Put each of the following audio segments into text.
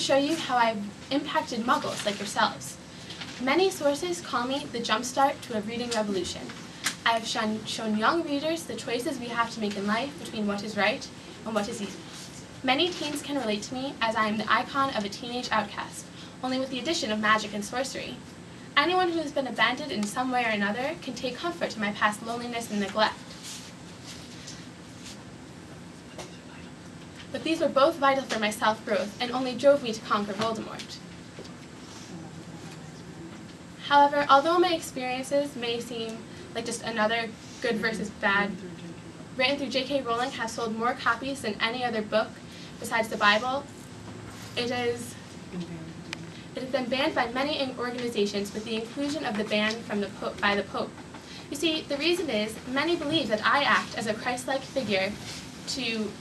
show you how I've impacted muggles like yourselves. Many sources call me the jumpstart to a reading revolution. I have shown young readers the choices we have to make in life between what is right and what is easy. Many teens can relate to me as I am the icon of a teenage outcast, only with the addition of magic and sorcery. Anyone who has been abandoned in some way or another can take comfort in my past loneliness and neglect. But these were both vital for my self-growth and only drove me to conquer Voldemort. However, although my experiences may seem like just another good versus bad, written through J.K. Rowling has sold more copies than any other book besides the Bible. It has been banned by many organizations with the inclusion of the ban from by the Pope. You see, the reason is many believe that I act as a Christ-like figure to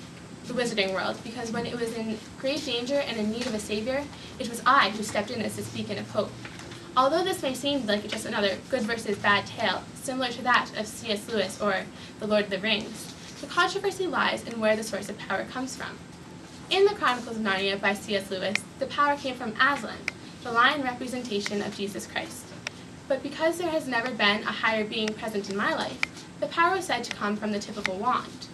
the wizarding world, because when it was in great danger and in need of a savior, it was I who stepped in as the beacon of hope. Although this may seem like just another good versus bad tale, similar to that of C.S. Lewis or The Lord of the Rings, the controversy lies in where the source of power comes from. In the Chronicles of Narnia by C.S. Lewis, the power came from Aslan, the lion representation of Jesus Christ. But because there has never been a higher being present in my life, the power is said to come from the tip of a wand.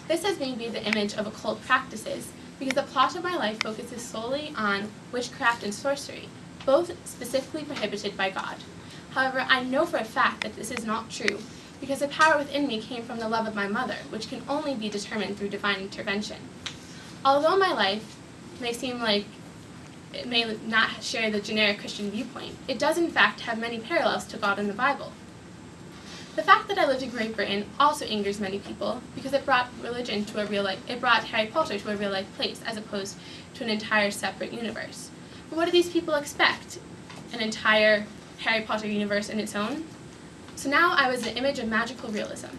This has made me the image of occult practices, because the plot of my life focuses solely on witchcraft and sorcery, both specifically prohibited by God. However, I know for a fact that this is not true, because the power within me came from the love of my mother, which can only be determined through divine intervention. Although my life may seem like it may not share the generic Christian viewpoint, it does in fact have many parallels to God in the Bible. The fact that I lived in Great Britain also angers many people, because it brought religion to it brought Harry Potter to a real-life place, as opposed to an entire separate universe. But what do these people expect? An entire Harry Potter universe in its own? So now I was the image of magical realism.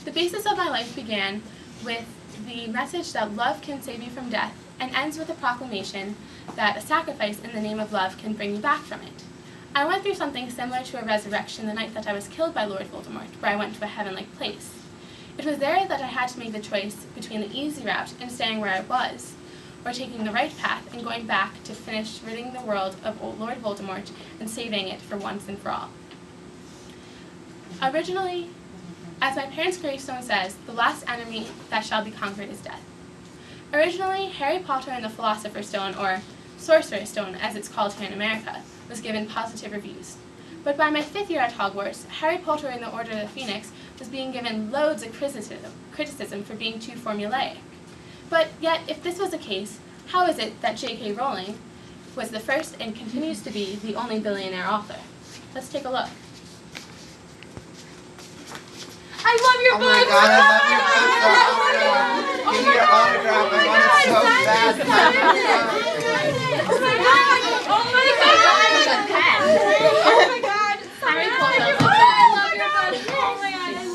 The basis of my life began with the message that love can save you from death, and ends with a proclamation that a sacrifice in the name of love can bring you back from it. I went through something similar to a resurrection the night that I was killed by Lord Voldemort, where I went to a heaven-like place. It was there that I had to make the choice between the easy route and staying where I was, or taking the right path and going back to finish ridding the world of Lord Voldemort and saving it for once and for all. Originally, as my parents' gravestone says, the last enemy that shall be conquered is death. Originally, Harry Potter and the Philosopher's Stone, or Sorcerer's Stone as it's called here in America, was given positive reviews. But by my 5th year at Hogwarts, Harry Potter and the Order of the Phoenix was being given loads of criticism for being too formulaic. But yet, if this was the case, how is it that J.K. Rowling was the first and continues to be the only billionaire author? Let's take a look. I love your book! Oh my god, I love your book! Give me your autograph, I want it so bad! Oh my god! Oh my god! Oh my god! Harry Potter. I love your book! Oh my god, I